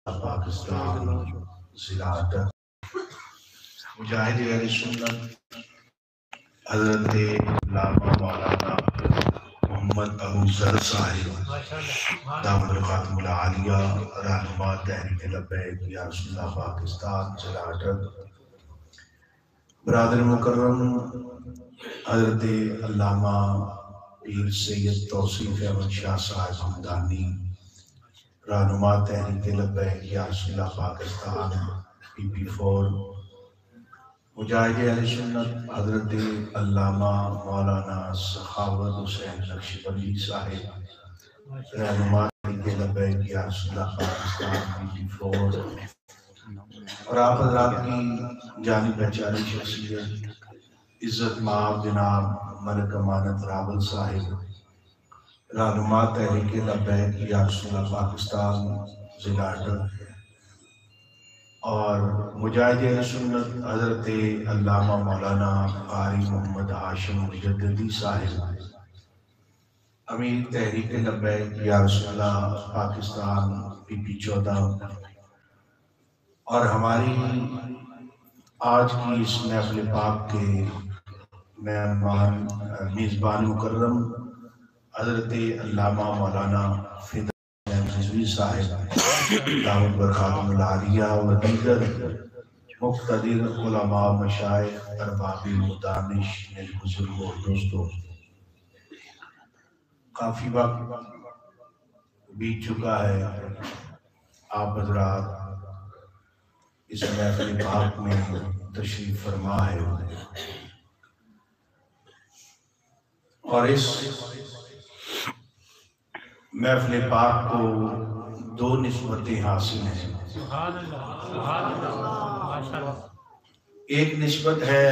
پاکستان ضلع اٹک مجاہد اہل سنت حضرت علامہ مولانا محمد ابو ذر صاحب دامت الخاتم العالیہ رہنما تحریک لبیک یا رسول اللہ پاکستان ضلع اٹک، برادر مکرم حضرت علامہ پیر سید توصیف احمد شاہ صاحب ہمدانی رہنما تحریک لبیک یا رسول اللہ پاکستان PP4، مجاہد اہل سنت حضرت علامہ مولانا سخاوت حسین نقشبندی صاحب رہنما تحریک لبیک یا رسول اللہ پاکستان PP4، اور آپ حضرات کی جانی پہچانی شخصیت عزت مآب جناب ملک امانت راول صاحب رہنما تحریک لبیک یا رسول اللہ پاکستان ضلع اٹک، اور مجاہد اہل سنت حضرت علامہ مولانا قاری محمد ہاشم مجددی صاحب امیر تحریک لبیک یا رسول اللہ پاکستان PP14، اور ہماری آج کی اس محفل پاک کے مہمان میزبان مکرم حضرت علامہ مولانا فدا رضوی صاحب دامت برخاتم العالیہ و دیگر مقتدر علماء مشائخ ارباب مدانش نیک بزرگوں اور دوستوں، کافی وقت بیت چکا ہے، آپ حضرات اس محفل پاک میں تشریف فرما ہے، اور اس محفل پاک کو دو نسبتیں حاصل ہیں۔ ایک نسبت ہے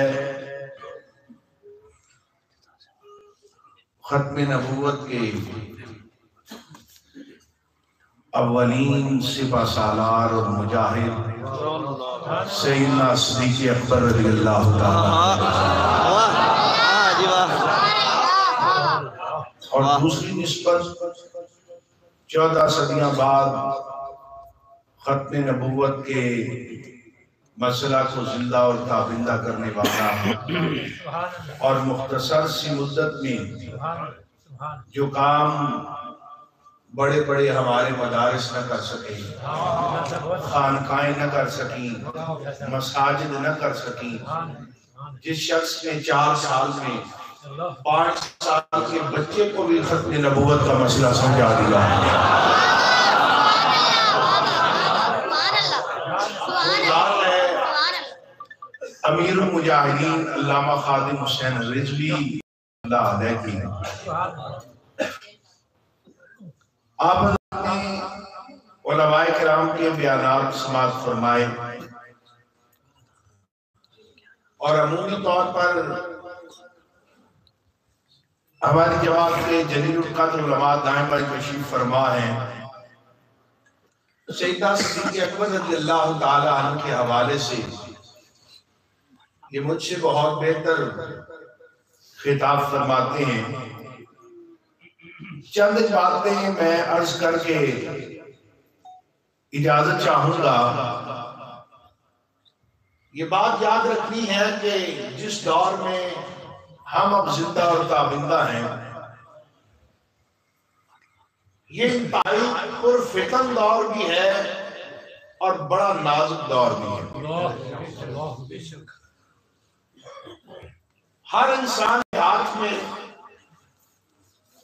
ختم نبوت کے اولین سپہ سالار اور مجاہد سیدنا صدیق اکبر رضی اللہ تعالیٰ، اور دوسری نسبت 14 صدیاں بعد ختم نبوت کے مسئلہ کو زندہ اور تابندہ کرنے والا اور مختصر سی مدت میں جو کام بڑے بڑے ہمارے مدارس نہ کر سکیں، خانقاہیں نہ کر سکیں، مساجد نہ کر سکیں، جس شخص نے 4 سال میں 5 سال کے بچے کو بھی ختم نبوت کا مسئلہ سمجھا دیا، امیر المجاہدین علامہ خادم حسین رضوی اللہ علیہ کی۔ آپ حضرات نے علماء کرام کے بیانات سماعت فرمائے، اور عمومی طور پر ہماری جماعت کے جلیل القدر علماء دائم تشریف فرما ہیں، سیدنا صدیق اکبر رضی اللہ تعالی عنہ کے حوالے سے یہ مجھ سے بہت بہتر خطاب فرماتے ہیں۔ چند باتیں میں عرض کر کے اجازت چاہوں گا۔ یہ بات یاد رکھنی ہے کہ جس دور میں ہم اب زندہ اور تابندہ ہیں، یہ انتہائی پرفتن دور بھی ہے اور بڑا نازک دور بھی ہے۔ ہر انسان کے ہاتھ میں،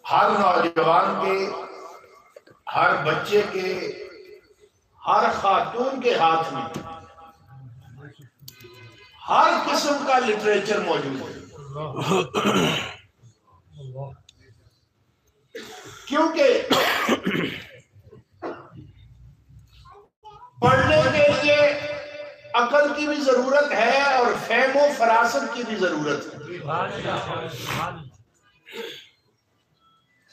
ہر نوجوان کے، ہر بچے کے، ہر خاتون کے ہاتھ میں ہر قسم کا لٹریچر موجود ہے، کیونکہ پڑھنے کے لیے عقل کی بھی ضرورت ہے اور فہم و فراست کی بھی ضرورت ہے۔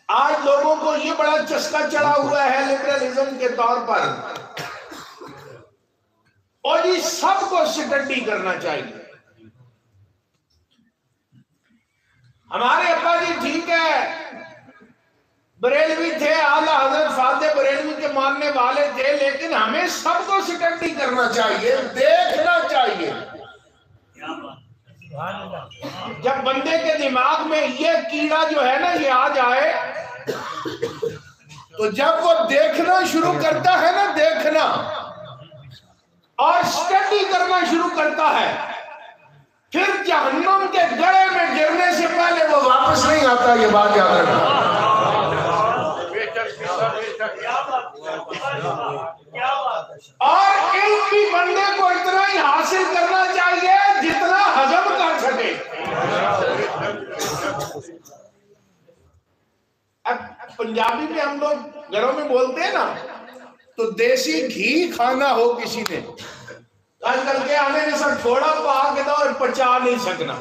آج لوگوں کو یہ بڑا چسکا چڑھا ہوا ہے لبرلزم کے طور پر، اور یہ سب کو سٹڈی کرنا چاہیے۔ ہمارے ابا جی ٹھیک ہے بریلوی تھے، اعلیٰ حضرت فاضل بریلوی کے ماننے والے تھے، لیکن ہمیں سب کو اسٹڈی کرنا چاہیے، دیکھنا چاہیے۔ جب بندے کے دماغ میں یہ کیڑا جو ہے نا یہ آ جائے تو جب وہ دیکھنا شروع کرتا ہے نا، دیکھنا اور اسٹڈی کرنا شروع کرتا ہے، پھر جہنم کے گڑھے میں گرنے سے پہلے وہ واپس نہیں آتا، یہ بات یاد رکھنا۔ اور علم بھی بندے کو اتنا ہی حاصل کرنا چاہیے جتنا ہضم کر سکے۔ اب پنجابی میں ہم لوگ گھروں میں بولتے ہیں نا، تو دیسی گھی کھانا ہو کسی نے، آج کل کے آنے نے سب تھوڑا پا کے دو اور پچا نہیں سکنا۔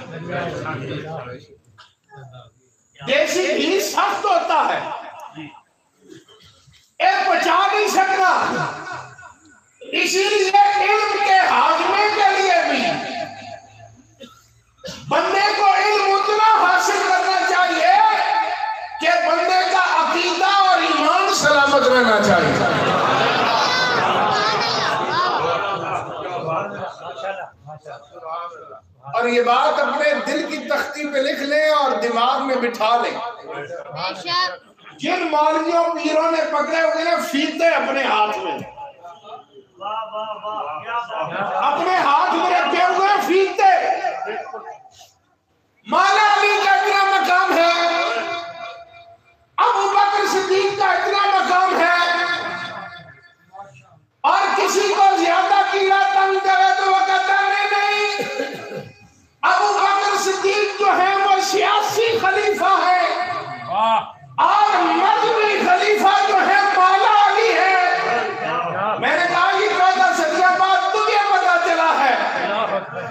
دیسی گھی سخت ہوتا ہے، پچا نہیں سکنا، اسی لیے علم کے ہاضمے کے لیے بھی بندے کو علم اتنا حاصل کرنا چاہیے کہ بندے کا عقیدہ اور ایمان سلامت رہنا چاہیے۔ اور یہ بات اپنے دل کی تختی پہ لکھ لیں اور دماغ میں بٹھا لیں۔ جن مولویوں پیروں نے پکڑے ہوئے نا فیتے اپنے ہاتھ میں، اپنے ہاتھ میں رکھے ہوئے فیتے، مولا علی کا اتنا مقام ہے، ابو بکر صدیق کا اتنا مقام ہے، اور کسی کو زیادہ کیڑا تنگ کرے تو وہ کہتا نہیں، ابو بکر صدیق جو ہے وہ سیاسی خلیفہ ہے اور مذہبی خلیفہ جو ہے مولا علی ہے۔ میں نے کہا یہ پیدا صدیہ بعد تجھے پتا چلا ہے،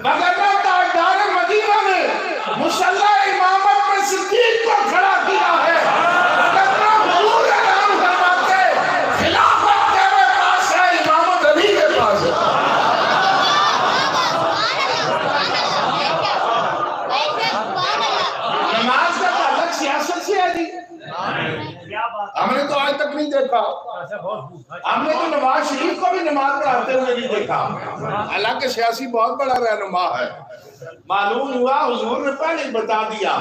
وگرنہ تاجدار مدینہ نے مسلح امامت میں صدیق کو کھڑا کیا ہے، وگرنہ حضور اعلان فرماتے خلافت تیرے پاس ہے، امامت علی کے پاس ہے۔ نماز کا تعلق سیاست سے ہے جی، ہم نے تو آج تک نہیں دیکھا، ہم نے تو نواز شریف کو بھی نماز پڑھاتے ہوئے نہیں دیکھا، حالانکہ سیاسی بہت بڑا رہنما ہے۔ معلوم ہوا حضور نے پہلے بتا دیا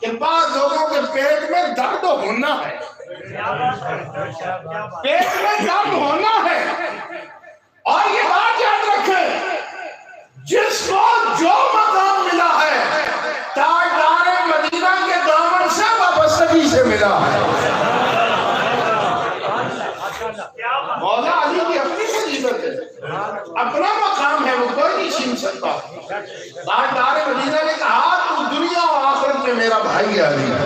کہ بعض لوگوں کے پیٹ میں درد ہونا ہے، پیٹ میں درد ہونا ہے، اور یہ بات یاد رکھیں جس کو جو مقام ملا ہے تاجدار مدینہ کے دامن سے وابستگی سے ملا ہے۔ مولا علی کی اپنی فضیلت ہے، اپنا مقام ہے، وہ کوئی نہیں چھین سکتا۔ تاجدار مدینہ نے کہا تو دنیا و آخرت میں میرا بھائی علی ہے۔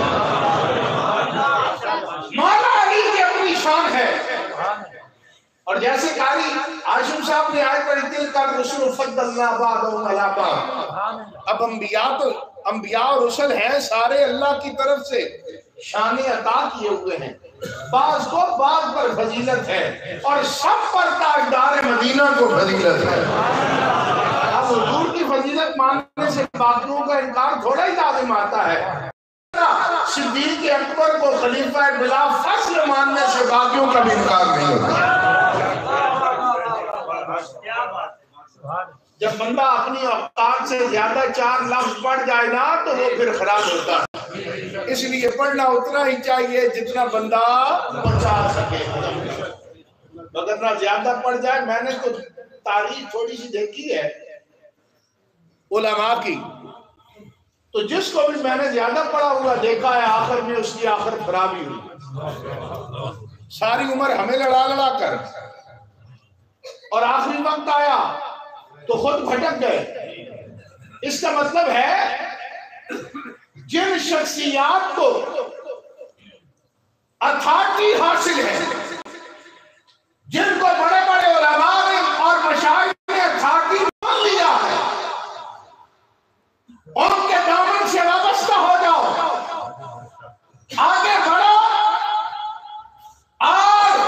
مولا علی کی اپنی شان ہے۔ اور جیسے قاری عاشم صاحب نے آیت پڑھی تلک الرسل فضلنا بعضهم علی بعض، اب انبیاء اور رسل ہیں سارے اللہ کی طرف سے شان عطا کیے ہوئے ہیں، بعض کو بعض پر فضیلت ہے اور سب پر تاجدار مدینہ کو فضیلت ہے۔ اب حضور کی فضیلت ماننے سے باقیوں کا انکار تھوڑا ہی لازم آتا ہے۔ صدیق اکبر کو خلیفہ بلا فصل ماننے سے باقیوں کا بھی انکار نہیں ہوتا۔ جب بندہ اپنی اوقات سے زیادہ 4 لفظ پڑھ جائے نا تو وہ پھر خراب ہوتا ہے، اس لیے پڑھنا اتنا ہی چاہیے جتنا بندہ بچا سکے، وگرنہ زیادہ پڑھ جائے۔ میں نے تو تاریخ تھوڑی سی دیکھی ہے علماء کی، تو جس کو بھی میں نے زیادہ پڑھا ہوا دیکھا ہے آخر میں اس کی آخر خرابی ہوئی، ساری عمر ہمیں لڑا لڑا کر اور آخری وقت آیا تو خود بھٹک گئے۔ اس کا مطلب ہے جن شخصیات کو اتھارٹی حاصل ہے، جن کو بڑے بڑے علماء اور مشائخ نے اتھارٹی مان لیا ہے، ان کے دامن سے وابستہ ہو جاؤ، آگے بڑھو، اور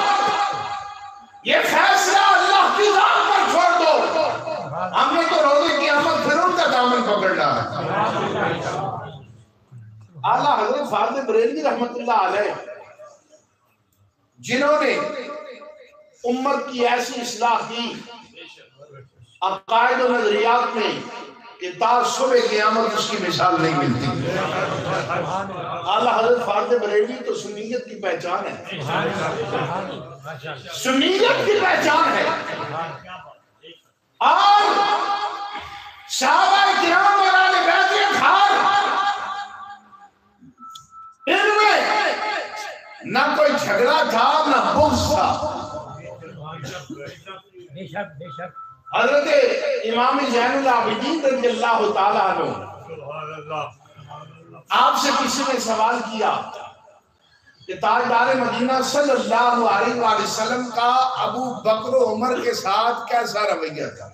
یہ فیصلہ اللہ کی ذات پر چھوڑ دو۔ ہم نے تو روزے قیامت پھر ان کا دامن پکڑنا ہے۔ اعلیٰ حضرت فاضل بریلوی رحمت اللہ علیہ جنہوں نے امت کی ایسی اصلاح کی عقائد و نظریات میں کہ تا صبح قیامت اس کی مثال نہیں ملتی. اعلیٰ حضرت فاضل بریلوی تو سنیت کی پہچان ہے، سنیت کی پہچان ہے. اور صحابہ کرام اور اہل بیت اطہار ان میں نہ کوئی جھگڑا تھا نہ بغض تھا. حضرت امام زین العابدین رضی اللہ تعالیٰ عنہ آپ سے کسی نے سوال کیا کہ تاجدار مدینہ صلی اللہ علیہ وآلہ وسلم کا ابو بکر و عمر کے ساتھ کیسا رویہ تھا،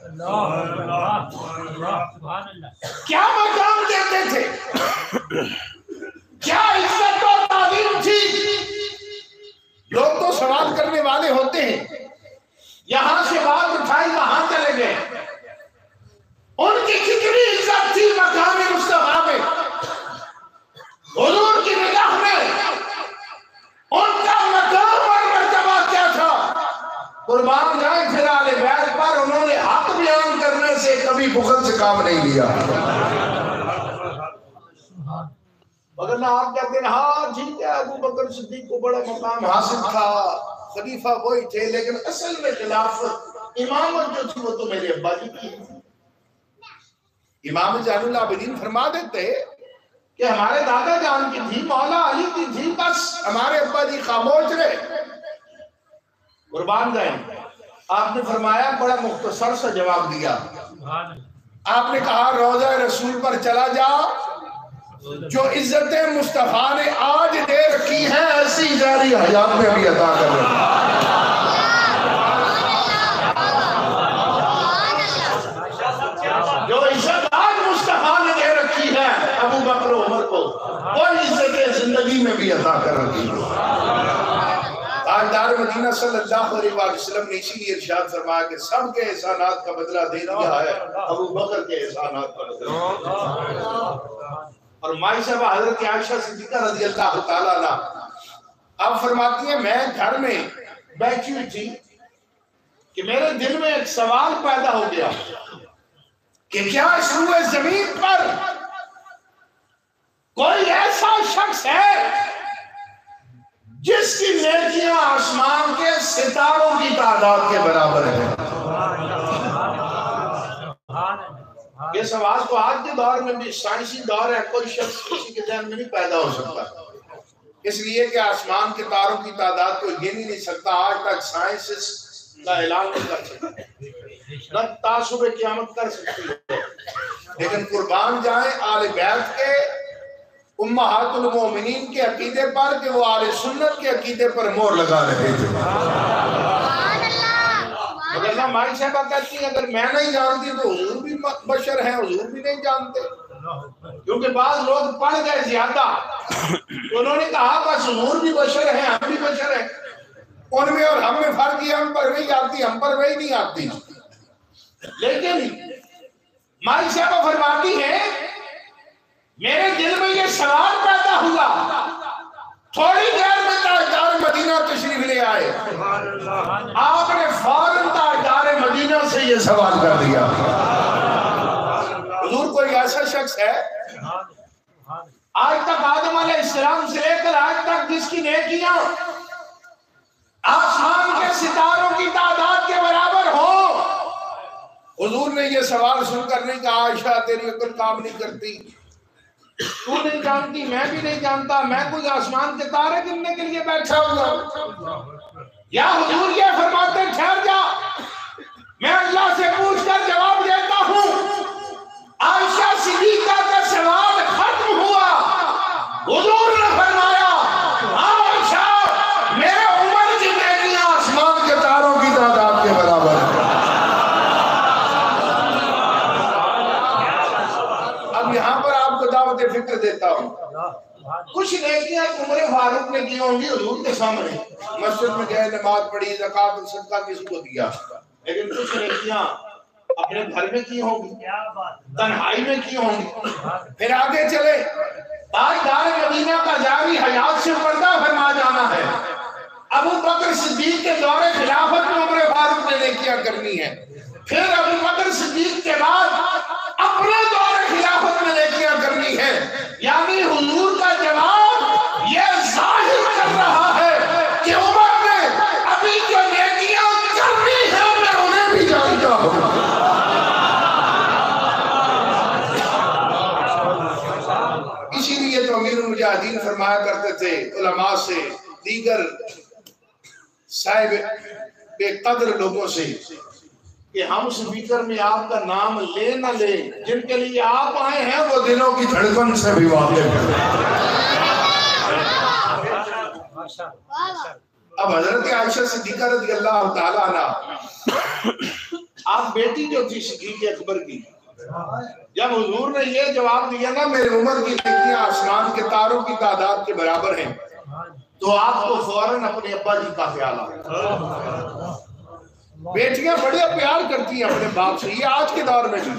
کیا مقام دیتے تھے، کیا عزت و تعظیم تھی. لوگ تو سوال کرنے والے ہوتے ہیں، یہاں سے بات اٹھائی وہاں چلے گئے. ان کی کتنی عزت تھی مقام مصطفیٰ میں، حضور کی نگاہ میں ان کا مقام اور مرتبہ کیا تھا. قربان جائیں پھر آل بیت پر انہوں نے حق بیان کرنے سے کبھی بخل سے کام نہیں لیا. مگر نہ آپ کہتے ہیں ہاں ٹھیک ہے ابو بکر صدیق کو بڑا مقام حاصل تھا، خلیفہ وہی تھے، لیکن اصل میں خلافت امامت جو تھی وہ تو میرے ابا جی کی. امام زین العابدین فرما دیتے کہ ہمارے دادا جان کی تھی، مولا علی کی تھی، بس ہمارے ابا جی خاموش رہے. قربان جائیں آپ نے فرمایا بڑا مختصر سا جواب دیا. آپ نے کہا روضہ رسول پر چلا جا، جو عزت مصطفیٰ نے آج دے رکھی ہے ایسی جاری حیات میں بھی عطا کر رہا. جو عزت آج مصطفیٰ نے دے رکھی ہے ابو بکر و عمر کو، وہ عزت زندگی میں بھی عطا کر رکھی ہے. تاجدار مدینہ صلی اللہ علیہ وسلم نے اسی لیے ارشاد فرمایا کہ سب کے احسانات کا بدلہ دے دیا ہے ابو بکر کے احسانات کا بدلہ. اور مائی صاحبہ حضرت عائشہ صدیقہ رضی اللہ تعالیٰ عنہ آپ فرماتی ہیں میں گھر میں بیٹھی ہوئی تھی کہ میرے دل میں ایک سوال پیدا ہو گیا کہ کیا اس روئے زمین پر کوئی ایسا شخص ہے جس کی نیکیاں آسمان کے ستاروں کی تعداد کے برابر ہے. یہ سوال تو آج کے دور میں بھی سائنسی دور ہے، کوئی شخص کسی کے ذہن میں نہیں پیدا ہو سکتا، اس لیے کہ آسمان کے تاروں کی تعداد کو گن ہی نہیں سکتا. آج تک سائنس کا اعلان نہیں کر سکتا، نہ تعصب قیامت کر سکتی ہے. لیکن قربان جائیں آل بیت کے امہات المومنین کے عقیدے پر کہ وہ آل سنت کے عقیدے پر مور لگا رہے تھے. مگر مائی صاحبہ کہتی ہیں اگر میں نہیں جانتی تو حضور بھی بشر ہیں، حضور بھی نہیں جانتے. کیونکہ بعض لوگ پڑھ گئے زیادہ، انہوں نے کہا بس حضور بھی بشر ہیں ہم بھی بشر ہیں، ان میں اور ہم میں فرق یہ ہم پر وہی آتی ہم پر وہی نہیں آتی. لیکن مائی صاحبہ فرماتی ہیں میرے دل میں یہ سوال پیدا ہوا، تھوڑی دیر میں تاجدار مدینہ تشریف لے آئے، آپ نے فوراً تاجدار مدینہ سے یہ سوال کر دیا حضور کوئی ایسا شخص ہے آج تک آدم علیہ السلام سے لے کر آج تک جس کی نیکیاں آسمان کے ستاروں کی تعداد کے برابر ہو؟ حضور نے یہ سوال سن کر نہیں کہا عائشہ تیری عقل کام نہیں کرتی، تو نہیں جانتی میں بھی نہیں جانتا، میں کوئی آسمان کے تارے گننے کے لیے بیٹھا ہوا. یا حضور یہ فرماتے ٹھہر جا میں اللہ سے پوچھ کر جواب دیتا ہوں. عائشہ صدیقہ کا سوال ختم ہوا، حضور نے فرمایا عائشہ میرے عمر کی نیکیاں آسمان کے تاروں کی تعداد کے برابر ہے. اب یہاں پر آپ کو دعوت فکر دیتا ہوں. کچھ نیکیاں عمر فاروق نے کی ہوں گی حضور کے سامنے، مسجد میں گئے نماز پڑھی زکوٰۃ صدقہ کسی کو دیا، لیکن کچھ نیکیاں اپنے گھر میں کی ہوں گی، تنہائی میں کی ہوں گی. پھر آگے چلے تاجدار مدینہ کا جاری حیات سے پردہ فرما جانا ہے. ابو بکر صدیق کے دور خلافت میں عمر فاروق نے نیکیاں کرنی ہے، پھر ابو بکر صدیق کے بعد اپنے دور خلافت میں نیکیاں کرنی ہے. یعنی حضور کا جواب یہ ظاہر کر رہا ہے کہ عمر نے ابھی جو نیکیاں کرنی ہے میں انہیں بھی جانتا ہوں. اسی لیے تو امیر المجاہدین فرمایا کرتے تھے علماء سے، دیگر صاحب بے قدر لوگوں سے، کہ ہم سپیکر میں آپ کا نام لے نہ لے، جن کے لیے آپ آئے ہیں وہ دلوں کی دھڑکن سے بھی واقف ہیں. اب حضرت عائشہ صدیقہ رضی اللہ تعالیٰ عنہ، آپ بیٹی جو تھی صدیق اکبر کی، جب حضور نے یہ جواب دیا نا میرے عمر کی نیکیاں آسمان کے تاروں کی تعداد کے برابر ہیں، تو آپ کو فوراً اپنے ابا جی کا خیال آیا. بیٹیاں بڑے پیار کرتی ہیں اپنے باپ سے، یہ آج کے دور میں نہیں،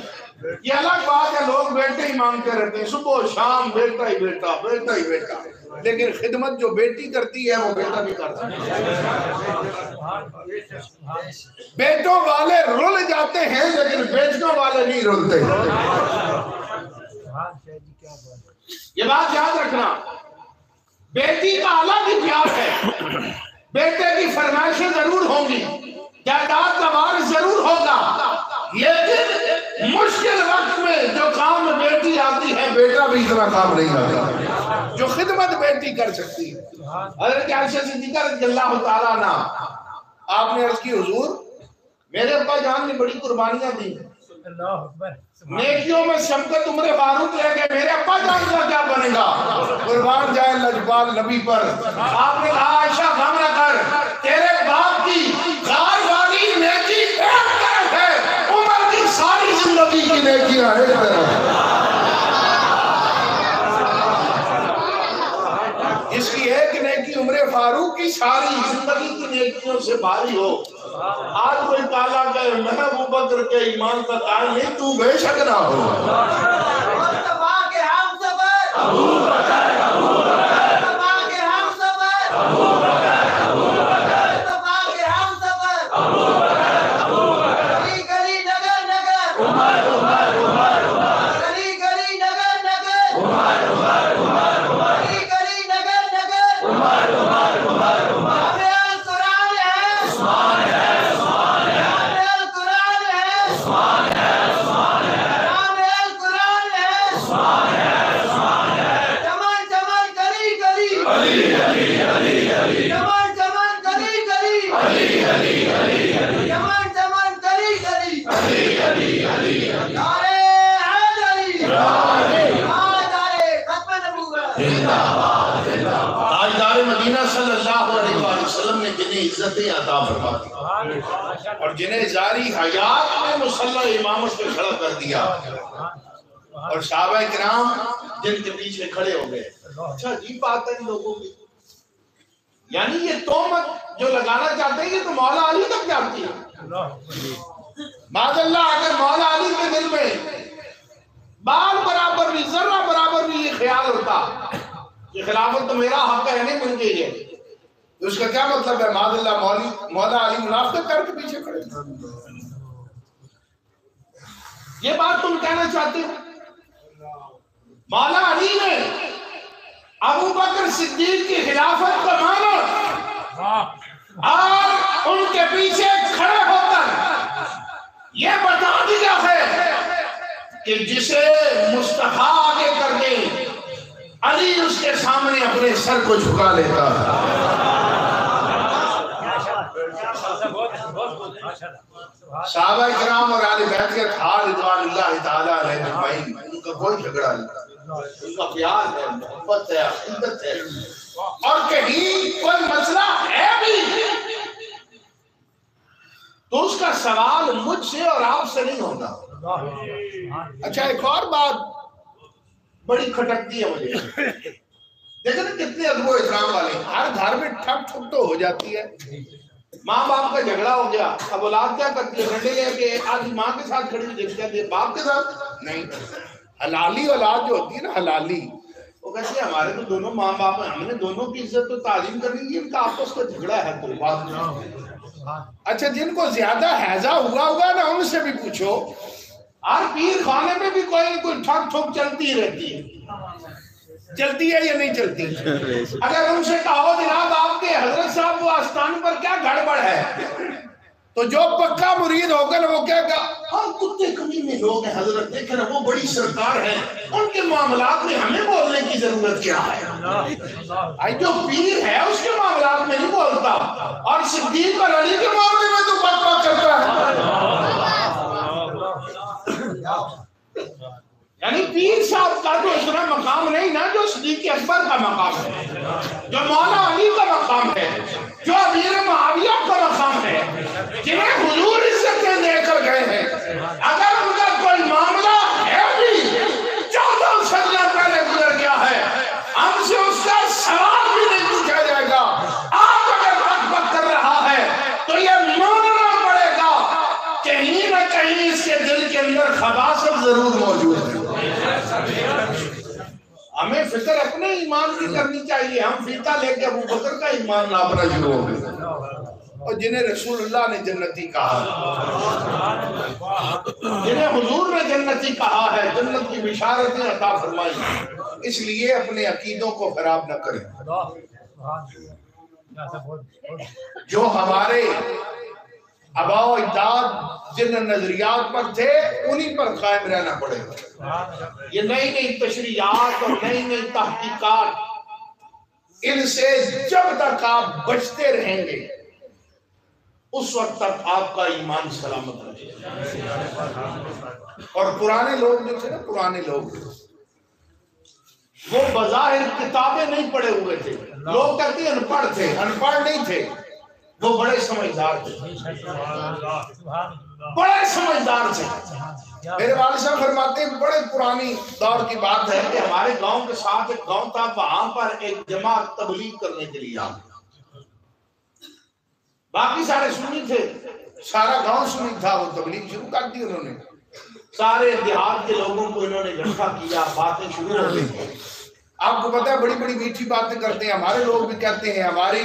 یہ الگ بات ہے، لوگ بیٹے ہی مانگتے رہتے ہیں، صبح و شام بیٹا ہی بیٹا، بیٹا ہی بیٹا، لیکن خدمت جو بیٹی کرتی ہے وہ بیٹا نہیں کرتا. بیٹوں والے رول جاتے ہیں لیکن بیٹوں والے نہیں رولتے. یہ بات یاد رکھنا، بیٹی کا الگ ہی پیار ہے، بیٹے کی فرمائشیں ضرور ہوں گی، جائیداد کا وارث ضرور ہوگا، لیکن مشکل وقت میں جو کام بیٹی آتی ہے بیٹا بھی اتنا کام نہیں آتا جو خدمت بیٹی کر سکتی ہے. حضرت عائشہ صدیقہ رضی اللہ تعالیٰ عنہ، آپ نے عرض کی حضور میرے ابا جان نے بڑی قربانیاں دی، نیکیوں میں سبقت عمر فاروق لے گئے، میرے ابا جان کا کیا بنے گا؟ قربان جائے لجپال نبی پر. آپ نے کہا عائشہ غم نہ کر، تیرے باپ کی غار والی نیکی ایک طرف ہے، عمر کی ساری زندگی کی نیکیاں ایک طرف. اس کی ایک نیکی عمر فاروق کی ساری زندگی کی نیکیوں سے بھاری ہو. آج کوئی کالا کہ میں ابو بکر کے ایمان کا قائل نہیں، تو بے شک نہ ہو. مصطفیٰ کے ہم سفر ابو بکر، ابو بکر، مصطفیٰ کے ہم سفر ابو بکر، ابو بکر، مصطفیٰ کے ہم سفر ابو بکر، ابو بکر، گلی گلی نگر نگر عمر، عمر، عمر، عمر، گلی گلی نگر نگر عمر، عمر، عمر، عمر، گلی گلی نگر نگر عمر، عمر، عمر، عمر. تاجدار مدینہ صلی اللہ علیہ وآلہ وسلم نے جنہیں عزتیں عطا فرمائی اور جنہیں ظاہری حیات میں مصلی امامت پہ کھڑا کر دیا، اور صحابہ کرام جن کے پیچھے کھڑے ہو گئے. اچھا عجیب بات ہے ان لوگوں کی، یعنی یہ تہمت جو لگانا چاہتے ہیں یہ تو مولا علی تک جاتی ہے. معاذ اللہ اگر مولا علی کے دل میں بال برابر بھی، ذرہ برابر بھی یہ خیال ہوتا کہ خلافت تو میرا حق ہے نہیں مل گئی ہے، تو اس کا کیا مطلب ہے؟ معاذ اللہ مولا علی منافقت کر کے پیچھے کھڑے. یہ بات تم کہنا چاہتے ہو؟ مولا علی نے ابو بکر صدیق کی خلافت کو مانا اور ان کے پیچھے کھڑے ہو کر یہ بتا دیا ہے کہ جسے مصطفیٰ آگے کر کے علی اس کے سامنے اپنے سر کو جھکا لیتا ہے. صحابہ کرام اور اہل بیت کے رضوان اللہ تعالی علیہ اجمعین، ان کا کوئی جھگڑا نہیں، ان کا پیار ہے، محبت ہے، عزت ہے، اور کہیں کوئی مسئلہ ہے بھی تو اس کا سوال مجھ سے اور آپ سے نہیں ہوتا. اچھا ایک اور بات بڑی کھٹکتی ہے مجھے، دیکھیں نا کتنے ادب و احترام والے، ہر گھر میں ٹھک ٹھک تو ہو جاتی ہے. ماں باپ کا جھگڑا ہو گیا، اب اولاد کیا کرتی ہے؟ ڈنڈے لے کے آج ماں کے ساتھ کھڑی دیکھتے ہیں، باپ کے ساتھ نہیں. حلالی اولاد جو ہوتی ہے نا، حلالی وہ کہتے ہیں ہمارے تو دونوں ماں باپ ہیں، ہم نے دونوں کی عزت تو تعلیم کرنی ہے، ان کا آپس کا جھگڑا ہے کوئی بات نہیں۔ اچھا جن کو زیادہ حیضہ ہوا ہوگا نا ان سے بھی پوچھو، ہر پیر خانے میں بھی کوئی نہ کوئی ٹھک ٹھک چلتی رہتی ہے، چلتی ہے یا نہیں چلتی؟ اگر ان سے کہو جناب آپ کے حضرت صاحب وہ آستان پر کیا گڑبڑ ہے، تو جو پکا مرید ہوگا نا وہ کہے گا ہم کتے کمینے لوگ ہیں حضرت، دیکھیں نا وہ بڑی سرکار ہیں، ان کے معاملات میں ہمیں بولنے کی ضرورت کیا ہے؟ جو پیر ہے اس کے معاملات میں نہیں بولتا، اور صدیق اور علی کے معاملے میں تو بک بک کرتا ہے۔ یعنی پیر صاحب کا جو اتنا مقام نہیں نا جو صدیق اکبر کا مقام ہے، جو مولا علی کا مقام ہے، جو امیر معاویہ کا مقام ہے، جنہیں حضور عزتیں دے کر گئے ہیں، اگر ان کا کوئی معاملہ ہے بھی 14 صدیاں پہلے گزر گیا ہے، ہم سے اس کا سوال بھی نہیں پوچھا جائے گا۔ آپ اگر بک بک کر رہا ہے تو یہ ماننا پڑے گا کہیں نہ کہیں اس کے دل کے اندر خباثت ضرور موجود ہے۔ ہمیں فکر اپنے ایمان کی کرنی چاہیے، ہم فیتا لے کے ابو بکر کا ایمان ناپنا شروع ہو گئے، اور جنہیں رسول اللہ نے جنتی کہا، جنہیں حضور نے جنتی کہا ہے، جنت کی بشارتیں عطا فرمائی، اس لیے اپنے عقیدوں کو خراب نہ کریں۔ جو ہمارے آباء و اجداد جن نظریات پر تھے انہی پر قائم رہنا پڑے گا۔ یہ نئی نئی تشریعات اور نئی نئی تحقیقات، ان سے جب تک آپ بچتے رہیں گے اس وقت تک آپ کا ایمان سلامت رہے گا۔ اور پرانے لوگ جو تھے نا، پرانے لوگ وہ بظاہر کتابیں نہیں پڑھے ہوئے تھے، لوگ کہتے ہیں ان پڑھ تھے، ان پڑھ نہیں تھے، وہ بڑے سمجھدار تھے، بڑے سمجھدار تھے۔ میرے والد صاحب فرماتے ہیں بڑے پرانی دور کی بات ہے کہ ہمارے گاؤں کے ساتھ ایک گاؤں تھا، وہاں پر ایک جماعت تبلیغ کرنے کے لیے آ گئی، باقی سارے سنی تھے، سارا گاؤں سنی تھا، وہ تبلیغ شروع کر دی انہوں نے، سارے دیہات کے لوگوں کو انہوں نے اکٹھا کیا، باتیں شروع ہو گئی۔ آپ کو پتہ ہے بڑی بڑی میٹھی باتیں کرتے ہیں، ہمارے لوگ بھی کہتے ہیں ہماری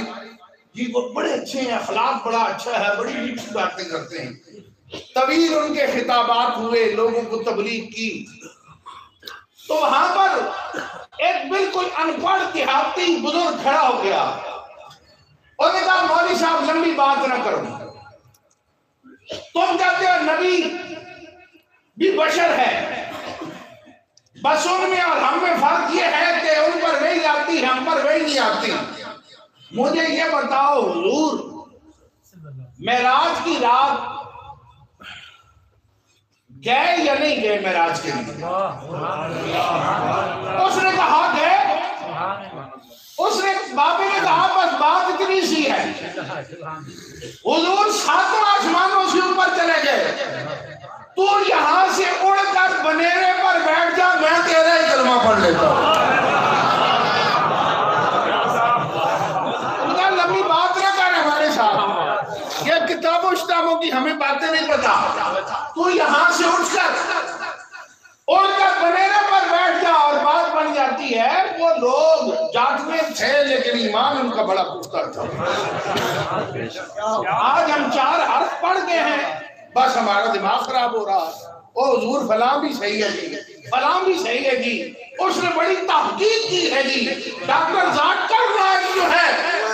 جی وہ بڑے اچھے ہیں، اخلاق بڑا اچھا ہے، بڑی میٹھی باتیں کرتے ہیں۔ طویل ان کے خطابات ہوئے، لوگوں کو تبلیغ کی، تو وہاں پر ایک بالکل ان پڑھ دیہاتی بزرگ کھڑا ہو گیا اور نے کہا مولوی صاحب لمبی بات نہ کرو، تم کہتے ہو نبی بھی بشر ہے، بس ان میں اور ہم میں فرق یہ ہے کہ ان پر وحی آتی، ہم پر وحی نہیں آتی۔ مجھے یہ بتاؤ حضور معراج کی رات گئے یا نہیں گئے معراج کے لیے؟ اس نے کہا گئے۔ اس نے بابے نے کہا بس بات اتنی سی ہے، حضور 7 آسمانوں سے اوپر چلے گئے، تو یہاں سے اڑ کر بنیرے پر بیٹھ جا، میں تیرا ہی کلمہ پڑھ لیتا ہوں۔ لمبی بات نہ کر ہمارے ساتھ، یہ کتابوں شتابوں کی ہمیں باتیں نہیں پتا، تو یہاں سے اڑ کر بنیرے پر بیٹھ جا، اور بات بن جاتی ہے۔ وہ لوگ جاٹوے تھے لیکن ایمان ان کا بڑا پختہ تھا۔ آج ہم 4 حرف پڑھ گئے ہیں، بس ہمارا دماغ خراب ہو رہا ہے، او حضور فلاں بھی صحیح ہے جی، فلاں بھی صحیح ہے جی، اس نے بڑی تحقیق کی ہے جی۔ ڈاکٹر ذاکر نائک جو ہے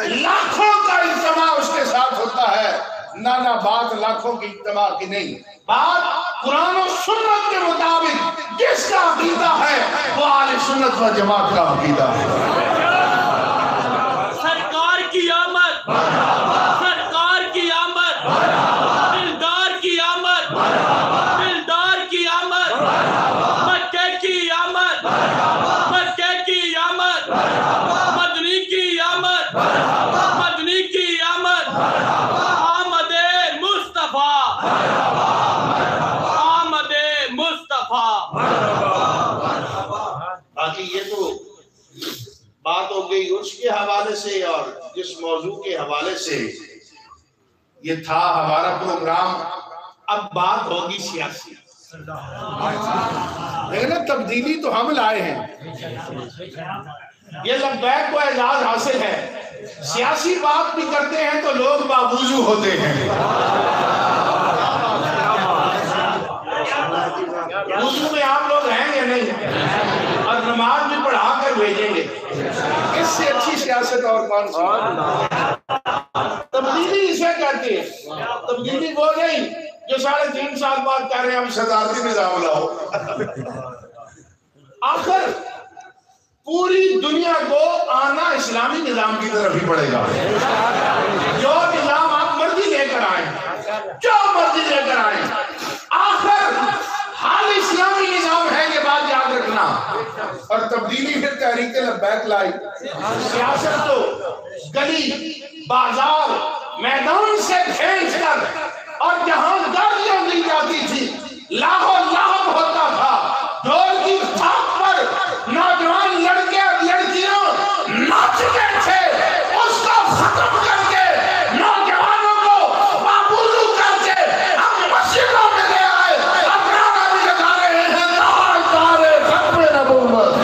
لاکھوں کا اجتماع اس کے ساتھ ہوتا ہے، نہ بات لاکھوں کی اجتماع کی نہیں، بات قرآن و سنت کے مطابق جس کا عقیدہ ہے وہ اہل سنت و جماعت کا عقیدہ ہے۔ سرکار کی آمد، سرکار کی آمد، دلدار کی آمد، دلدار کی آمد، مکے کی آمد، مکے کی آمد، مدنی کی آمد، مدنی کی آمد، آمد مصطفیٰ، آمد مصطفیٰ۔ باقی یہ تو بات ہو گئی اس کے حوالے سے، اور جس موضوع کے حوالے سے یہ تھا ہمارا پروگرام۔ اب بات ہوگی سیاسی۔ لیکن تبدیلی تو ہم لائے ہیں. یہ لبیک کو اعزاز حاصل ہے. سیاسی بات بھی کرتے ہیں تو لوگ باوضو ہوتے ہیں. وضو میں آپ لوگ ہیں یا نہیں؟ اور نماز بھی پڑھا کر بھیجیں گے. اس سے اچھی سیاست اور کون سی؟ تبدیلی اسے کہتے ہیں. تبدیلی وہ نہیں جو 3.5 سال بعد کہہ رہے ہیں ہم صدارتی نظام لاؤ. آخر پوری دنیا کو آنا اسلامی نظام کی طرف ہی پڑے گا. جو نظام آپ مرضی لے کر آئیں, جو مرضی لے کر آئیں, آخر حال اسلامی نظام ہے, یہ بات یاد رکھنا. اور تبدیلی پھر تحریک لبیک لائی. سیاست تو گلی بازار میدان سے کھینچ کر اور جہاں گاڑیاں دی جاتی تھی لاہو لاہو ہوتا تھا. ڈھول کی تھاپ پر نوجوان لڑکے اور لڑکیاں ناچتے تھے. اس کو ختم کر کے نوجوانوں کو بابولو کر کے ہم مسجدوں میں لے آئے. اب نعرہ بھی لگا رہے ہیں تاجدار ختم نبوت.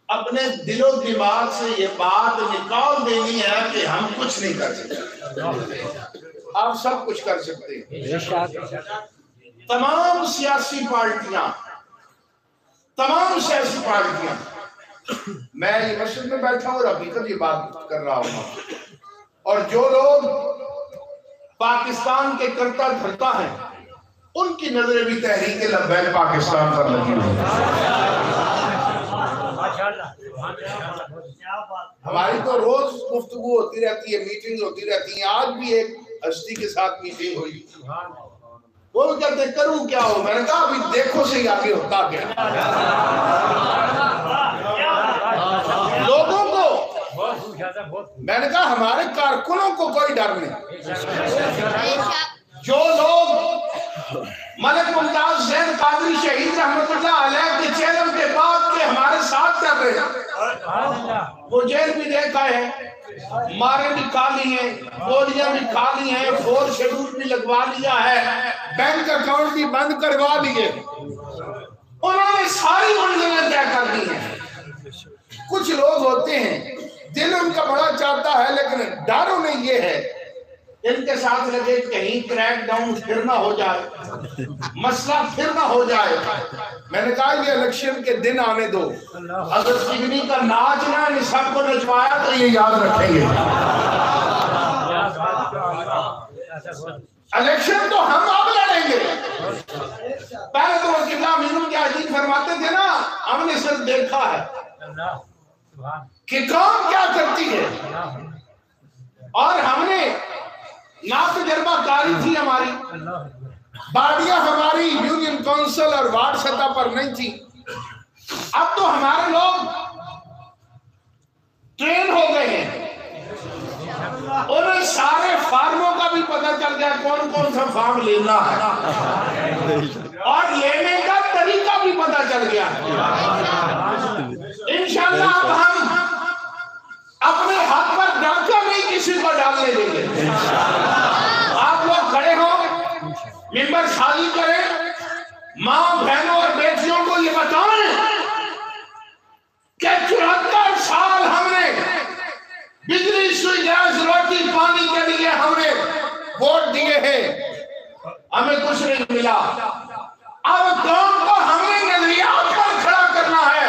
اپنے دل و دماغ سے یہ بات نکال دینی ہے کہ ہم کچھ نہیں کر سکتے. آپ سب کچھ کر سکتے ہیں. تمام سیاسی پارٹیاں میں یہ مسجد میں بیٹھا ہوں اور حقیقت یہ بات کر رہا ہوں. اور جو لوگ پاکستان کے کرتا دھرتا ہیں ان کی نظریں بھی تحریک لبیک پاکستان پر لگی ہوئی. ہماری تو روز گفتگو ہوتی رہتی ہے, میٹنگ ہوتی رہتی ہیں. آج بھی ایک ہستی کے ساتھ میٹنگ ہوئی. وہ کہتے کروں کیا ہو. میں نے کہا ابھی دیکھو سے ہی آگے ہوتا کیا. لوگوں کو میں نے کہا ہمارے کارکنوں کو کوئی ڈر نہیں. جو لوگ ملک ممتاز زین قادری شہید رحمت اللہ علیہ کے چینل کے بعد کے ہمارے ساتھ چل رہے ہیں, وہ جیل بھی دیکھا ہے, مارے بھی کھا لی ہیں, گولیاں بھی کھا لی ہیں, 4 شیڈول بھی لگوا لیا ہے, بینک اکاؤنٹ بھی بند کروا لیے. انہوں نے ساری منزلیں طے کر دی ہیں. کچھ لوگ ہوتے ہیں دل ان کا بڑا چاہتا ہے لیکن ڈر انہیں یہ ہے ان کے ساتھ لگے کہیں کریک ڈاؤن پھر نہ ہو جائے, مسئلہ پھر نہ ہو جائے. میں نے کہا یہ الیکشن کے دن آنے دو. اگر سگنی کا ناچ نہ ان سب کو نچوایا تو یہ یاد رکھیں گے. الیکشن تو ہم اب لڑیں گے. پہلے تو قبلہ امین المجاہدین فرماتے تھے نا, ہم نے صرف دیکھا ہے کہ قوم کیا کرتی ہے اور ہم نے نہ تجربہ کاری تھی ہماری. باڈیاں ہماری یونین کونسل اور وارڈ سطح پر نہیں تھی. اب تو ہمارے لوگ ٹرین ہو گئے ہیں. انہیں سارے فارموں کا بھی پتہ چل گیا کون کون سا فارم لینا ہے اور لینے کا طریقہ بھی پتہ چل گیا. انشاءاللہ اب ہم اپنے ہاتھ پر ڈاکہ نہیں کسی کو ڈالنے دیں گے. آپ لوگ کھڑے ہو, ممبر خالی کریں, ماں بہنوں اور بیٹیوں کو یہ بتائیں کہ 74 سال ہم نے بجلی سوئی گیس روٹی پانی کے لیے ہم نے ووٹ دیے ہیں، ہمیں کچھ نہیں ملا۔ اب قوم کو ہم نے نظریات پر کھڑا کرنا ہے،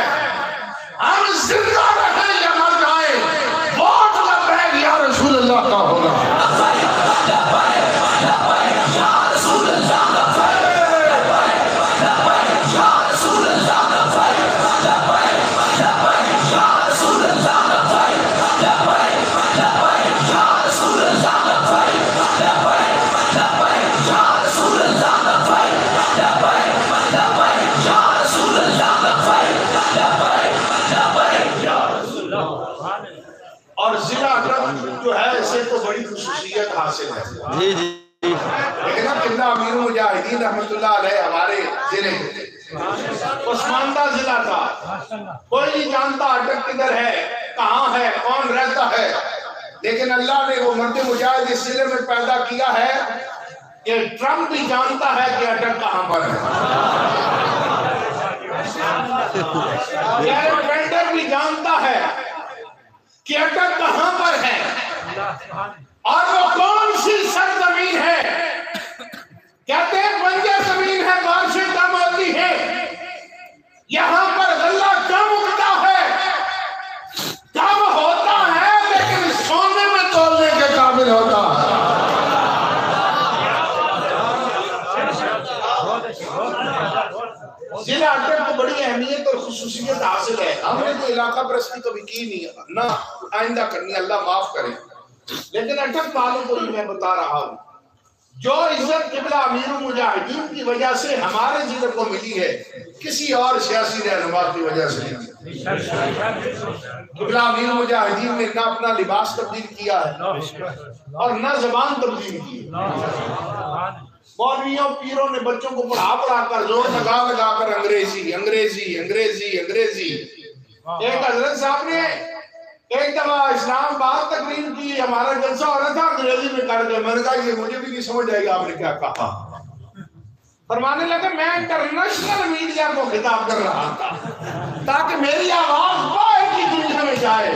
ہم زندہ رہیں یا مر جائیں، ووٹ لبیک یا رسول اللہ کا ہوگا۔ اور ضلع اٹک جو ہے اسے تو بڑی خصوصیت حاصل ہے، لیکن اب قبلہ امیر مجاہدین رحمت اللہ علیہ ہمارے ضلع پسماندہ ضلع تھا، کوئی نہیں جانتا اٹک کدھر ہے، کہاں ہے، کون رہتا ہے، لیکن اللہ نے وہ مرد مجاہد اس ضلع میں پیدا کیا ہے کہ ٹرمپ بھی جانتا ہے کہ اٹک کہاں پر ہے، گیرٹ وینڈر بھی جانتا ہے کہ اٹک کہاں پر ہے اور وہ کون سی سرزمین ہے۔ کہتے ہیں بنجر زمین ہے، بارشیں کم ہوتی ہیں، یہاں پر غلہ کم اگتا ہے، کم ہوتا ہے لیکن سونے میں تولنے کے قابل ہوتا ہے۔ ضلع اٹک کو بڑی اہمیت اور خصوصیت حاصل ہے، ہم نے تو علاقہ پرستی کبھی کی نہیں، نہ آئندہ کرنی، اللہ معاف کرے، لیکن اٹک والوں کو میں بتا رہا ہوں جو عزت قبلہ امیر المجاہدین کی وجہ سے ہمارے ضلع کو ملی ہے کسی اور سیاسی رہنما کی وجہ سے نہیں۔ قبلہ امیر المجاہدین نے نہ اپنا لباس تبدیل کیا ہے اور نہ زبان تبدیل کی ہے۔ مولویوں پیروں نے بچوں کو پڑھا کر زور لگا کر انگریزی انگریزی انگریزی انگریزی۔ ایک حضرت صاحب نے ایک دفعہ اسلام آباد تقریر کی، ہمارا جلسہ ہو رہا تھا، انگریزی میں کر دیا، میں نے کہا یہ مجھے بھی نہیں سمجھ آئے گا آپ نے کیا کہا۔ فرمانے لگے میں انٹرنیشنل میڈیا کو خطاب کر رہا تھا تاکہ میری آواز باہر کی دنیا میں جائے۔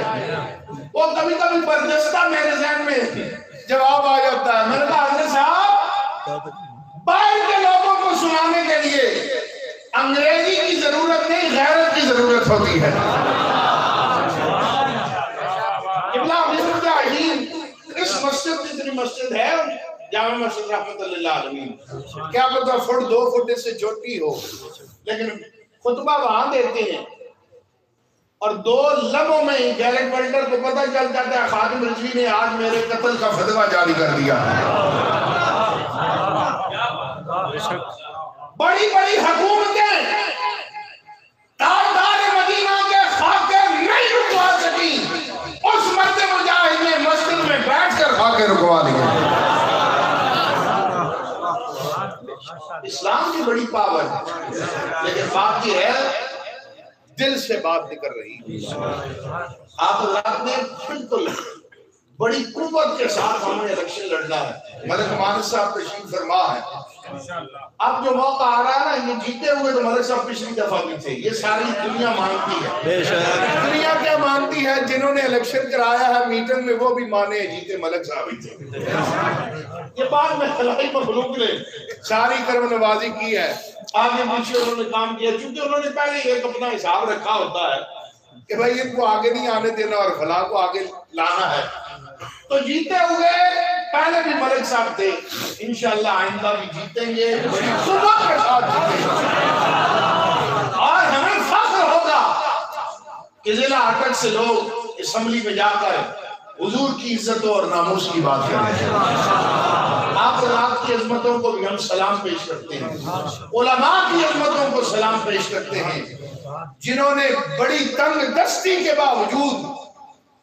وہ کبھی کبھی بردستہ میرے ذہن میں جواب آ جاتا ہے، میں نے کہا حضرت صاحب باہر کے لوگوں کو سنانے کے لیے انگریزی کی ضرورت نہیں، غیرت کی ضرورت ہوتی ہے۔ قبلہ امیر المجاہدین اس مسجد جتنی مسجد ہے جامع مسجد رحمت اللہ عالمین، کیا پتہ فٹ 2 فٹ سے چھوٹی ہو، لیکن خطبہ وہاں دیتے ہیں اور 2 لمحوں میں ہی گیرٹ ویلڈر کو پتہ چل جاتا ہے خادم رضوی نے آج میرے قتل کا فتویٰ جاری کر دیا۔ بڑی بڑی حکومتیں تاجدار مدینہ کے خاکے نہیں رکوا سکی، اس مرد مجاہد نے مسجد میں بیٹھ کر خاکے رکوا دیا۔ اسلام کی بڑی پاور ہے، لیکن بات یہ ہے دل سے بات نکل رہی۔ آپ حضرات نے بالکل بڑی قوت کے ساتھ ہمیں الیکشن لڑنا ہے۔ ملک مانس صاحب تشریف فرما ہے، اب جو موقع آ رہا ہے نا، یہ جیتے ہوئے تو ملک صاحب پچھلی دفعہ بھی تھے، یہ ساری دنیا مانتی ہے۔ دنیا کیا مانتی ہے؟ جنہوں نے الیکشن کرایا ہے میٹنگ میں وہ بھی مانے جیتے ملک صاحب ہی تھے۔ یہ بات میں خلائی مخلوق نے ساری کرم نوازی کی ہے، آگے پیچھے انہوں نے کام کیا، چونکہ انہوں نے پہلے ایک اپنا حساب رکھا ہوتا ہے کہ بھائی ان کو آگے نہیں آنے دینا اور فلاں کو آگے لانا ہے، تو جیتے ہوئے پہلے بھی ملک صاحب تھے، انشاءاللہ آئندہ بھی جیتیں گے، صبح کے ساتھ جیتیں گے، اور ہمیں فخر ہوگا کہ ضلع اٹک سے لوگ اسمبلی میں جا کر حضور کی عزت اور ناموس کی بات کریں۔ آپ حضرات کی عظمتوں کو بھی ہم سلام پیش کرتے ہیں، علماء کی عظمتوں کو سلام پیش کرتے ہیں، جنہوں نے بڑی تنگ دستی کے باوجود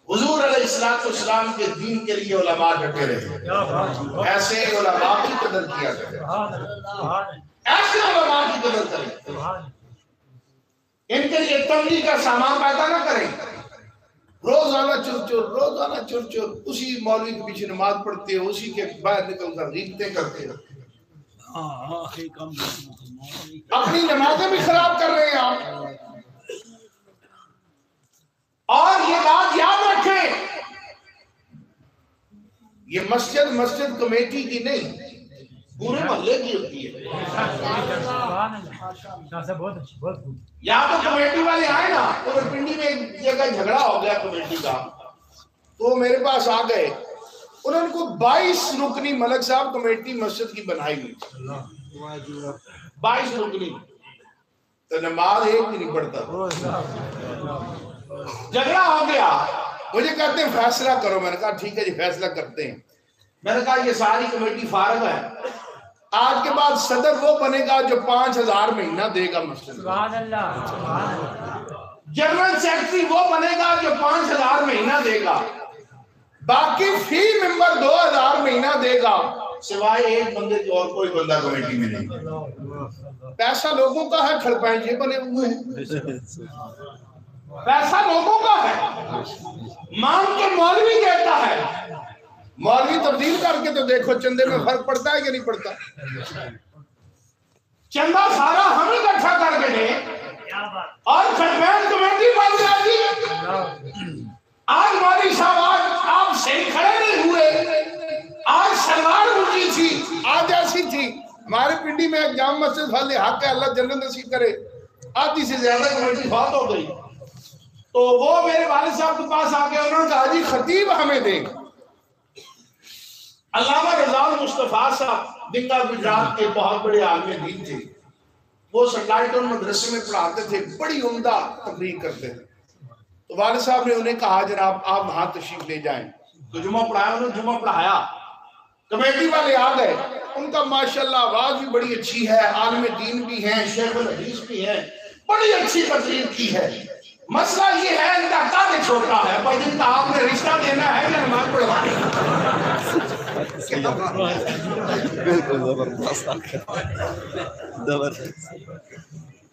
حضور علیہ السلام کے دین کے لیے علماء ڈٹے رہے۔ ایسے علماء کی قدر کیا کریں، ایسے علماء کی قدر کریں، ان کے لیے تنگی کا سامان پیدا نہ کریں۔ روزانہ چور چور اسی مولوی کے پیچھے نماز پڑھتے ہیں، اسی کے باہر نکل کر غیبتیں کرتے ہیں۔ اپنی نمازیں بھی خراب کر رہے ہیں آپ. اور یہ بات یاد رکھیں، یہ مسجد کمیٹی کی نہیں، پورے محلے کی ہوتی ہے. یا تو کمیٹی والے آئے نا، پورے پنڈی میں ایک جگہ جھگڑا ہو گیا کمیٹی کا، تو میرے پاس آ گئے، انہوں کو 22 رکنی ملک صاحب کمیٹی مسجد کی بنائی ہوئی، 22 رکنی، تو نماز ایک بھی نہیں پڑھتا. جھگڑا ہو گیا، مجھے کہتے ہیں فیصلہ کرو. میں نے کہا ٹھیک ہے جی فیصلہ کرتے ہیں. میں نے کہا یہ ساری کمیٹی فارغ ہے، آج کے بعد صدر وہ بنے گا جو 5000 مہینہ دے گا مسجد. سبحان اللہ. جنرل سیکرٹری وہ بنے گا جو 5000 مہینہ دے گا، باقی فی ممبر 2000 مہینہ دے گا، سوائے ایک بندے جو اور کوئی بندہ کمیٹی میں نہیں. پیسہ لوگوں کا ہے، کھڑپائیں بنے ہوئے ہیں. پیسہ لوگوں کا ہے، مانگ کے مولوی دیتا ہے. مولوی تبدیل کر کے تو دیکھو چندے میں فرق پڑتا ہے کہ نہیں پڑتا. چندہ سارا ہم اکٹھا کر کے دیں اور کھڑپائیں کمیٹی بن جائے. آج مولوی صاحب آج آپ صحیح کھڑے نہیں ہوئے، آج سلوار اونچی تھی، آج ایسی تھی. ہمارے پنڈی میں ایک جامع مسجد والے حق ہے، اللہ جنت نصیب کرے، آدھی سے زیادہ کمیٹی فوت ہو گئی. تو وہ میرے والد صاحب کے پاس آ گئے، انہوں نے کہا جی خطیب ہمیں دیں. علامہ رضا مصطفیٰ صاحب دنگا گجرات کے بہت بڑے عالم دین تھے. وہ سنلائٹن مدرسے میں پڑھاتے تھے، بڑی عمدہ تقریر کرتے تھے. تو والد صاحب نے انہیں کہا جناب آپ وہاں تشریف لے جائیں. تو جمعہ پڑھایا، انہوں نے جمعہ پڑھایا. کمیٹی والے آ گئے، ان کا ماشاءاللہ آواز بھی بڑی اچھی ہے، عالم دین بھی ہیں، شیخ الحدیث بھی ہیں، بڑی اچھی تقریر کی ہے. مسئلہ یہ ہے ان کا قد چھوٹا ہے، پر جن کا آپ نے رشتہ دینا ہے یا نماز پڑھوانی ہے.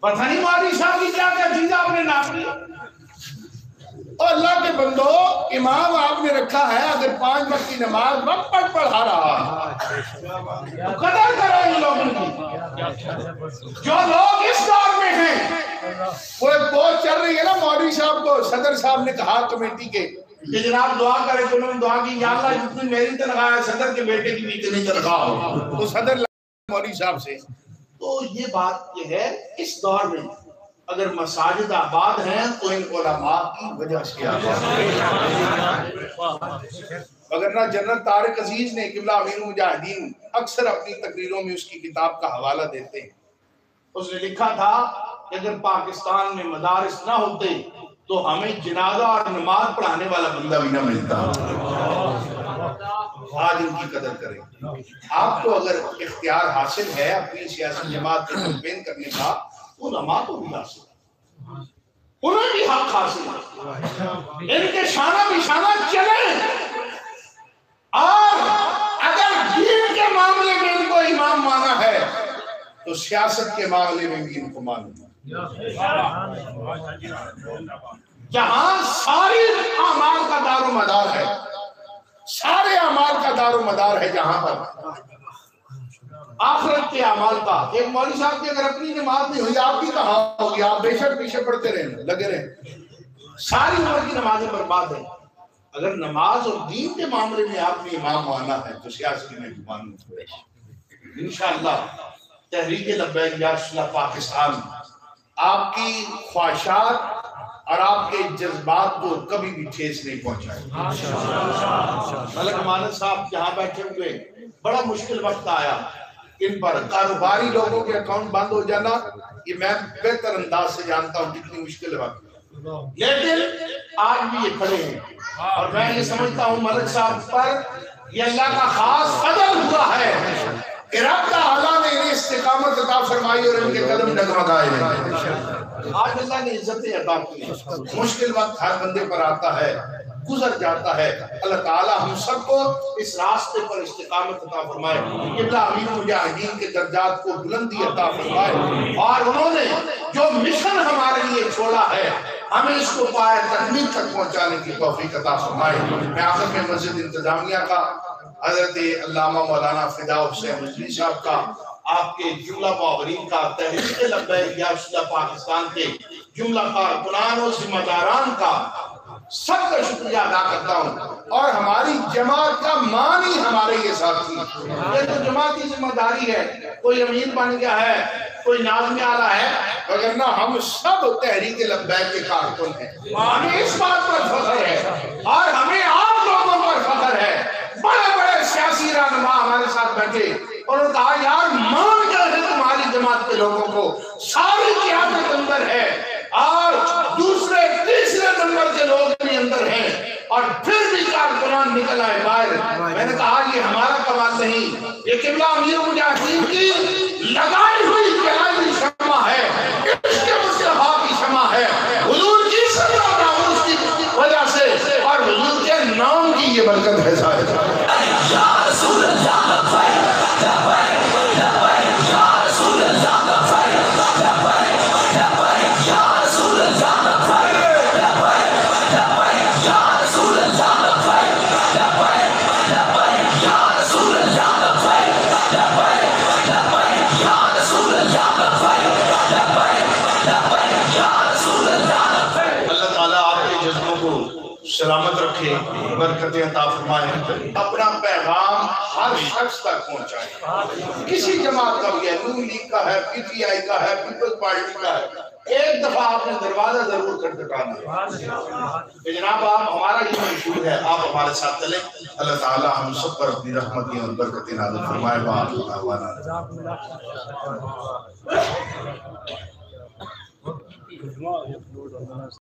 پتہ نہیں مولوی صاحب کی کیا کیا چیز آپ نے ناپی. اور اللہ کے بندو، امام آپ نے رکھا ہے، اگر 5 وقت کی نماز وقت پر پڑھا رہا تو قدر کرو ان لوگوں کی. جو لوگ اس دور میں ہیں، وہ ایک بہت چل رہی ہے نا، مولوی صاحب کو صدر صاحب نے کہا کمیٹی کے کہ جناب دعا کرے، تو انہوں نے دعا کی یا اللہ جتنی میری تنخواہ ہے صدر کے بیٹے کی بھی اتنی تنخواہ ہو. تو صدر مولوی صاحب سے. تو یہ بات یہ ہے، اس دور میں اگر مساجد آباد ہیں تو ان علماء کی وجہ سے آباد ہیں. وگرنہ جنرل طارق عزیز نے قبلہ امیر المجاہدین اکثر اپنی تقریروں میں اس کی کتاب کا حوالہ دیتے ہیں. اس نے لکھا تھا کہ اگر پاکستان میں مدارس نہ ہوتے تو ہمیں جنازہ اور نماز پڑھانے والا بندہ بھی نہ ملتا. آج ان کی قدر کریں. آپ کو اگر اختیار حاصل ہے اپنی سیاسی جماعت کو کمپین کرنے کا، علماء کو بھی حاصل ہے، انہیں بھی حق حاصل ہے. ان کے شانہ بشانہ چلیں، اور اگر دین کے معاملے میں ان کو امام مانا ہے تو سیاست کے معاملے میں بھی ان کو ماننا. جہاں ساری اعمال کا دار و مدار ہے، سارے اعمال کا دار و مدار ہے، جہاں پر آخرت کے اعمال کا. ایک مولوی صاحب کی اگر اپنی نماز نہیں ہوئی، آپ کی کہاں ہوگی؟ آپ بے شک پیچھے پڑھتے رہیں، لگے رہیں، ساری عمر کی نمازیں برباد ہیں. اگر نماز اور دین کے معاملے میں آپ نے امام مانا ہے تو سیاسی میں بھی ماننا ہے. انشاءاللہ تحریک لبیک یا رسول اللہ پاکستان آپ کی خواہشات اور آپ کے جذبات کو کبھی بھی ٹھیس نہیں پہنچائے. ملک امانت صاحب جہاں بیٹھے ہوئے، بڑا مشکل وقت آیا ان پر. کاروباری لوگوں کے اکاؤنٹ بند ہو جانا یہ میں بہتر انداز سے جانتا ہوں کتنی مشکل وقت، لیکن آج بھی یہ کھڑے ہیں. اور میں یہ سمجھتا ہوں ملک صاحب پر یہ اللہ کا خاص فضل ہوا ہے کہ رب تعالیٰ نے انہیں استقامت عطا فرمائی اور ان کے قدم ڈگمگائے ہیں. آج اللہ نے عزتیں عطا کی. مشکل وقت ہر بندے پر آتا ہے، گزر جاتا ہے. اللہ تعالیٰ ہم سب کو اس راستے پر استقامت عطا فرمائے. قبلہ امیر المجاہدین کے درجات کو بلندی عطا فرمائے، اور انہوں نے جو مشن ہمارے لیے چھوڑا ہے ہمیں اس کو پائے تکمیل تک پہنچانے کی توفیق عطا فرمائے. میں آخر میں مسجد انتظامیہ کا، حضرت علامہ مولانا فدا حسین رضوی صاحب کا، آپ کے جملہ معاورین کا، تحریک لبیک یا رسول پاکستان کے جملہ کارکنان و ذمہ داران کا سب کا شکریہ ادا کرتا ہوں، اور ہماری جماعت کا مانی ہمارے یہ ساتھی، یہ تو جماعت کی ذمہ داری ہے، کوئی امیر بن گیا ہے، کوئی ناظم اعلیٰ ہے، وگرنہ ہم سب تحریک لبیک کے کارکن ہیں۔ ہمیں اس بات پر فخر ہے اور ہمیں آپ لوگوں پر فخر ہے۔ بڑے بڑے سیاسی رہنما ہمارے ساتھ بیٹھے اور انہوں نے کہا یار مان گئے ہیں تمہاری جماعت کے لوگوں کو، ساری قیادت اندر ہے اور دوسرے تیسرے نمبر کے لوگ بھی اندر ہیں، اور پھر بھی کارکنان نکل آئے باہر۔ میں نے کہا یہ ہمارا کمال نہیں، یہ قبلہ امیر مجاہدین کی لگائی ہوئی جلائی ہوئی شمع ہے، اس کے مصطفیٰ کی شمع ہے، حضور کی صلی اللہ علیہ وسلم کی وجہ سے اور حضور کے نام کی یہ برکت ہے ظاہر۔ یا رسول اللہ سلامت رکھے، برکتیں عطا فرمائے، اپنا پیغام ہر شخص تک پہنچائے، کسی جماعت کا بھی ہے، نون لیگ کا ہے، پی ٹی آئی کا ہے، پیپلز پارٹی کا ہے، ایک دفعہ آپ نے دروازہ ضرور کھٹکھٹانا ہے کہ جناب آپ ہمارا یہ منشور ہے، آپ ہمارے ساتھ چلیں۔ اللہ تعالی ہم سب پر اپنی رحمتیں اور برکتیں نازل فرمائے۔